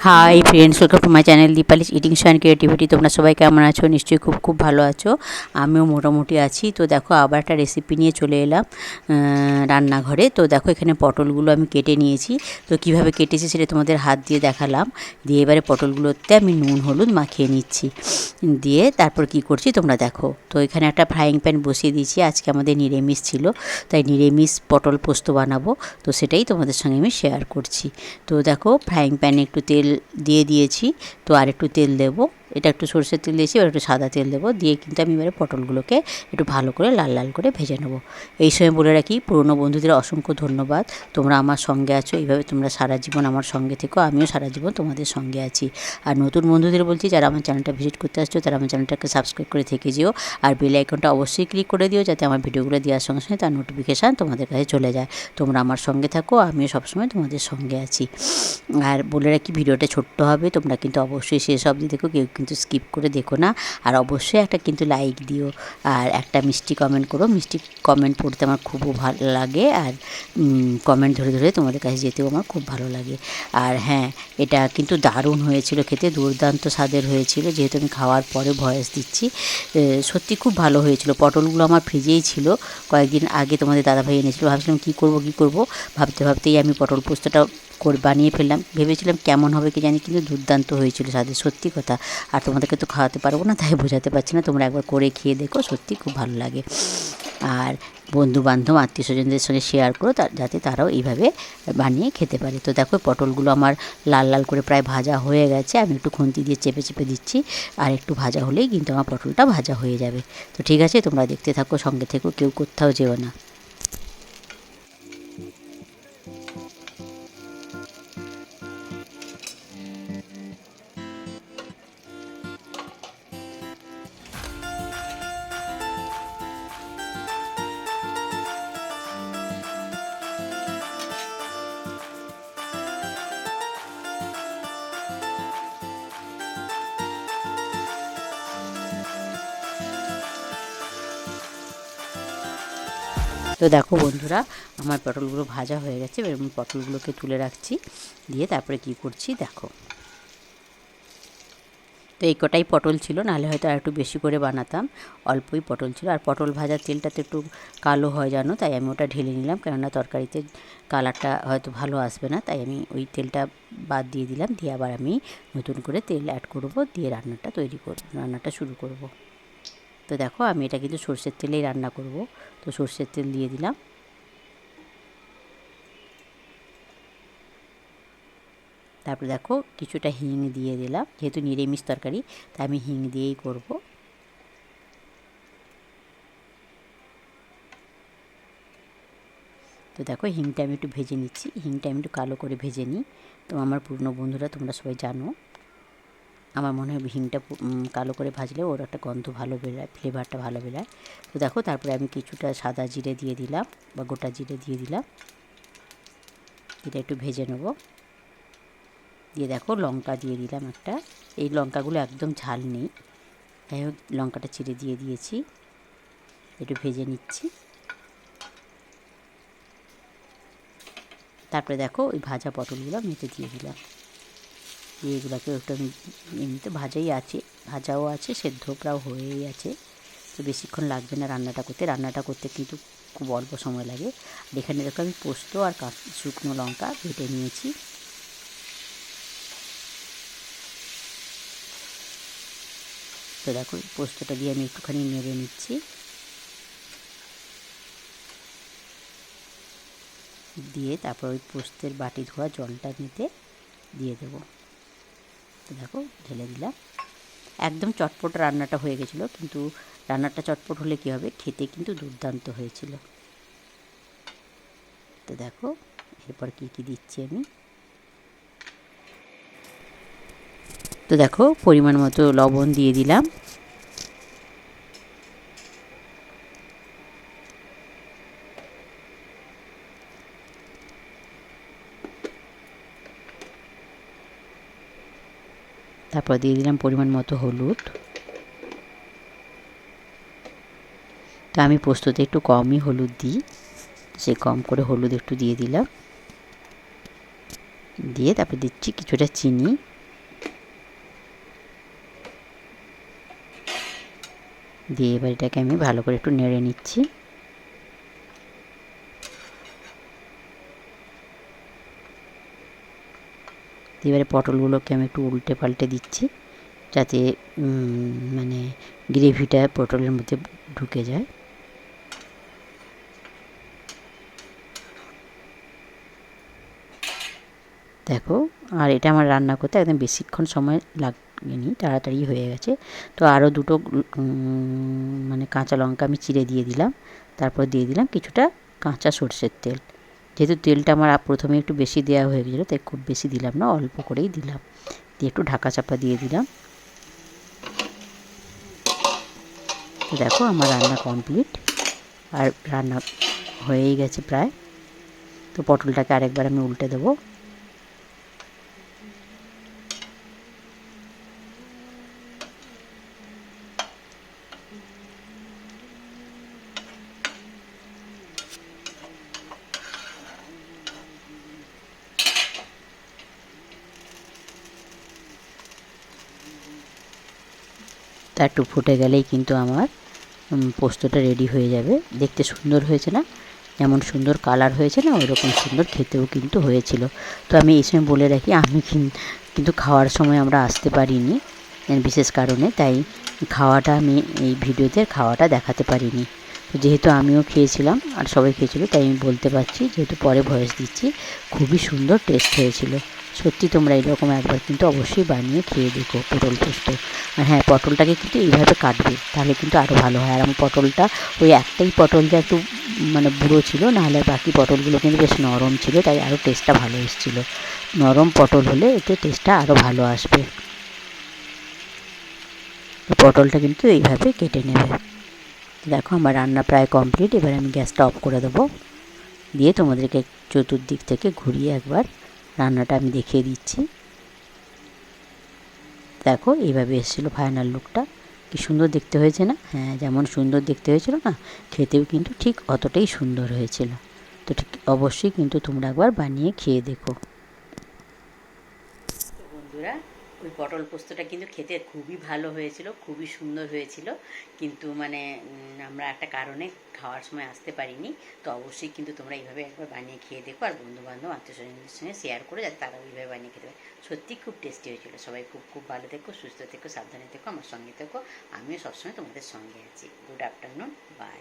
Hi friends, welcome to my channel Dipali's eating show and creativity. তোমরা সবাই কেমন আছো? নিশ্চয়ই খুব ভালো আছো। আমিও মোটামুটি আছি। তো দেখো আবার একটা রেসিপি নিয়ে চলে এলাম রান্নাঘরে। তো দেখো এখানে পটলগুলো আমি কেটে নিয়েছি। তো কিভাবে কেটেছি সেটা তোমাদের হাত দিয়ে দেখালাম। দিয়ে এবারে পটলগুলোতে আমি নুন হলুদ মাখিয়ে নিচ্ছি। দিয়ে তারপর কি করছি তোমরা দেখো। তো এখানে একটা ফ্রাইং প্যান বসিয়ে দিয়েছি। আজকে আমাদের নিরামিষ ছিল, তাই নিরামিষ পটল পোস্ত বানাবো। তো সেটাই তোমাদের সঙ্গে আমি শেয়ার করছি। তো দেখো ফ্রাইং প্যানে একটু তেল দিয়ে দিয়েছি। তো আর একটু তেল দেবো। এটা একটু সরষের তেল দিয়েছি, এবার একটু সাদা তেল দেবো। দিয়ে কিন্তু আমি এবারে পটলগুলোকে একটু ভালো করে লাল লাল করে ভেজে নেবো। এই সময় বলে রাখি, পুরনো বন্ধুদের অসংখ্য ধন্যবাদ। তোমরা আমার সঙ্গে আছো, এইভাবে তোমরা সারা জীবন আমার সঙ্গে থেকো। আমিও সারা জীবন তোমাদের সঙ্গে আছি। আর নতুন বন্ধুদের বলছি, যারা আমার চ্যানেলটা ভিজিট করতে আসছো তারা আমার চ্যানেলটাকে সাবস্ক্রাইব করে থেকে যেও। আর বেল আইকনটা অবশ্যই ক্লিক করে দিও, যাতে আমার ভিডিওগুলো দেওয়ার সঙ্গে সঙ্গে তার নোটিফিকেশান তোমাদের কাছে চলে যায়। তোমরা আমার সঙ্গে থাকো, আমিও সবসময় তোমাদের সঙ্গে আছি। আর বলে রাখি, ভিডিওটা ছোট্ট হবে, তোমরা কিন্তু অবশ্যই শেষ অবধি দেখো, কেউ কিন্তু স্কিপ করে দেখো না। আর অবশ্যই একটা কিন্তু লাইক দিও, আর একটা মিষ্টি কমেন্ট করো। মিষ্টি কমেন্ট পড়তে আমার খুবও ভালো লাগে, আর কমেন্ট ধরে ধরে তোমাদের কাছে যেতেও আমার খুব ভালো লাগে। আর হ্যাঁ, এটা কিন্তু দারুণ হয়েছিল খেতে, দুর্দান্ত স্বাদের হয়েছিল। যেহেতু আমি খাওয়ার পরে ভয়েস দিচ্ছি, সত্যি খুব ভালো হয়েছিল। পটলগুলো আমার ফ্রিজেই ছিল, কয়েকদিন আগে তোমাদের দাদাভাই এনেছিল। ভাবছিলাম কী করব ভাবতে ভাবতেই আমি পটল পোস্তটা বানিয়ে ফেললাম। ভেবেছিলাম কেমন হবে কি জানি, কিন্তু দুর্দান্ত হয়েছিল স্বাদের, সত্যি কথা। আর তোমাদেরকে তো খাওয়াতে পারবো না, তাই বোঝাতে পারছি না। তোমরা একবার করে খেয়ে দেখো, সত্যি খুব ভালো লাগে। আর বন্ধু বান্ধব আত্মীয় স্বজনদের সঙ্গে শেয়ার করো, যাতে তারাও এইভাবে বানিয়ে খেতে পারে। তো দেখো পটলগুলো আমার লাল লাল করে প্রায় ভাজা হয়ে গেছে। আমি একটু খুন্তি দিয়ে চেপে চেপে দিচ্ছি, আর একটু ভাজা হলেই কিন্তু আমার পটলটা ভাজা হয়ে যাবে। তো ঠিক আছে, তোমরা দেখতে থাকো, সঙ্গে থেকো, কেউ কোথাও যেও না। তো দেখো বন্ধুরা, আমার পটলগুলো ভাজা হয়ে গেছে। এবার আমি পটলগুলোকে তুলে রাখছি। দিয়ে তারপরে কি করছি দেখো। তো এই কটাই পটল ছিল, নাহলে হয়তো আর একটু বেশি করে বানাতাম। অল্পই পটল ছিল। আর পটল ভাজার তেলটা তো একটু কালো হয় জানো, তাই আমি ওটা ঢেলে নিলাম। কেননা তরকারিতে কালারটা হয়তো ভালো আসবে না, তাই আমি ওই তেলটা বাদ দিয়ে দিলাম। দিয়ে আবার আমি নতুন করে তেল অ্যাড করব, দিয়ে রান্নাটা শুরু করব। তো দেখো আমি এটা কিন্তু সর্ষের তেলেই রান্না করব। তো সর্ষের তেল দিয়ে দিলাম। তারপরে দেখো কিছুটা হিং দিয়ে দিলাম, যেহেতু নিরামিষ তরকারি তাই আমি হিং দিয়েই করব। তো দেখো হিংটা আমি একটু ভেজে নিচ্ছি। হিংটা আমি একটু কালো করে ভেজে নিই। তো আমার পুরনো বন্ধুরা তোমরা সবাই জানো, আমার মনে হয় হিংটা কালো করে ভাজলে ওর একটা গন্ধ ভালো বেরোয়, ফ্লেভারটা ভালো বেরোয়। তো দেখো তারপরে আমি কিছুটা সাদা জিরে দিয়ে দিলাম, বা গোটা জিরে দিয়ে দিলাম। এটা একটু ভেজে নেব। দিয়ে দেখো লঙ্কা দিয়ে দিলাম একটা। এই লঙ্কাগুলো একদম ঝাল নেই, যাই হোক লঙ্কাটা চিড়ে দিয়ে দিয়েছি। একটু ভেজে নিচ্ছি। তারপরে দেখো ওই ভাজা পটলগুলো আমি এতে দিয়ে দিলাম। দিয়ে এগুলোকে একটু আমি এমনিতে ভাজাও আছে, সেদ্ধ প্রায় হয়েই আছে। তো বেশিক্ষণ লাগবে না রান্নাটা করতে কিন্তু খুব অল্প সময় লাগে। আর এখানে দেখো আমি পোস্ত আর শুকনো লঙ্কা বেটে নিয়েছি। তো দেখো পোস্তটা দিয়ে আমি একটুখানি নেড়ে নিচ্ছি। দিয়ে তারপর ওই পোস্তের বাটি ধোয়া জলটা নিতে দিয়ে দেবো। তো দেখো ঢেলে দিলাম। একদম চটপট রান্নাটা হয়ে গেছিলো, কিন্তু রান্নাটা চটপট হলে কী হবে, খেতে কিন্তু দুর্দান্ত হয়েছিল। তো দেখো এরপর কী কী দিচ্ছি আমি। তো দেখো পরিমাণ মতো লবণ দিয়ে দিলাম। তারপর দিয়ে দিলাম পরিমাণ মতো হলুদ। তো আমি পোস্ততে একটু কমই হলুদ দিই, সে কম করে হলুদ একটু দিয়ে দিলাম। দিয়ে তারপর দিচ্ছি কিছুটা চিনি, দিয়ে এবার এটাকে আমি ভালো করে একটু নেড়ে নিচ্ছি। এবারে পটলগুলোকে আমি একটু উল্টে পাল্টে দিচ্ছি, যাতে মানে গ্রেভিটা পটলের মধ্যে ঢুকে যায়। দেখো, আর এটা আমার রান্না করতে একদম বেশিক্ষণ সময় লাগেনি, তাড়াতাড়ি হয়ে গেছে। তো আরও দুটো মানে কাঁচা লঙ্কা আমি চিড়ে দিয়ে দিলাম, তারপর দিয়ে দিলাম কিছুটা কাঁচা সরষের তেল। যেহেতু তেলটা আমার প্রথমে একটু বেশি দেওয়া হয়ে গেছিলো, তাই খুব বেশি দিলাম না, অল্প করেই দিলাম। দিয়ে একটু ঢাকা চাপা দিয়ে দিলাম। তো দেখো আমার রান্না কমপ্লিট, আর রান্না হয়েই গেছে প্রায়। তো পটলটাকে আরেকবার আমি উল্টে দেবো। তা একটু ফুটে গেলেই কিন্তু আমার পোস্তটা রেডি হয়ে যাবে। দেখতে সুন্দর হয়েছে না? যেমন সুন্দর কালার হয়েছে না, ওইরকম সুন্দর খেতেও কিন্তু হয়েছিল। তো আমি এই সময় বলে রাখি, আমি কিন্তু খাওয়ার সময় আমরা আসতে পারিনি বিশেষ কারণে, তাই খাওয়াটা আমি এই ভিডিওতে খাওয়াটা দেখাতে পারিনি। তো যেহেতু আমিও খেয়েছিলাম আর সবাই খেয়েছিল, তাই আমি বলতে পারছি, যেহেতু পরে ভয়েস দিচ্ছি। খুবই সুন্দর টেস্ট হয়েছিল। সত্যি তোমরা এরকম একবার কিন্তু অবশ্যই বানিয়ে খেয়ে দেখো পটল পোস্ত। আর হ্যাঁ, পটলটাকে কিন্তু এইভাবে কাটবে, তাহলে কিন্তু আরও ভালো হয়। আর আমার পটলটা ওই একটাই পটল যা একটু মানে বুড়ো ছিল, নাহলে বাকি পটলগুলো কিন্তু বেশ নরম ছিল, তাই আরও টেস্টটা ভালো এসেছিলো। নরম পটল হলে এতে টেস্টটা আরও ভালো আসবে। পটলটা কিন্তু এইভাবে কেটে নেবে। দেখো আমার রান্না প্রায় কমপ্লিট। এবার আমি গ্যাসটা অফ করে দেবো, দিয়ে তোমাদেরকে চতুর্দিক থেকে ঘুরিয়ে একবার রান্নাটা আমি দেখিয়ে দিচ্ছি। দেখো এইভাবে এসেছিলো ফাইনাল লুকটা। কি সুন্দর দেখতে হয়েছে না? হ্যাঁ, যেমন সুন্দর দেখতে হয়েছিল না, খেতেও কিন্তু ঠিক অতটাই সুন্দর হয়েছিল। তো ঠিক অবশ্যই কিন্তু তোমরা একবার বানিয়ে খেয়ে দেখো। তো বন্ধুরা, ওই পটল পোস্তটা কিন্তু খেতে খুবই ভালো হয়েছিল, খুবই সুন্দর হয়েছিল। কিন্তু মানে আমরা একটা কারণে খাওয়ার সময় আসতে পারিনি। তো অবশ্যই কিন্তু তোমরা এইভাবে একবার বানিয়ে খেয়ে দেখো, আর বন্ধুবান্ধব আত্মীয়স্বজনদের সঙ্গে শেয়ার করে, যাতে তারাও এইভাবে বানিয়ে খেতে পারে। সত্যি খুব টেস্টি হয়েছিল। সবাই খুব খুব ভালো থেকো, সুস্থ থেকো, সাবধানে থেকো, আমার সঙ্গে থেকো। আমিও সবসময় তোমাদের সঙ্গে আছি। Good afternoon, by.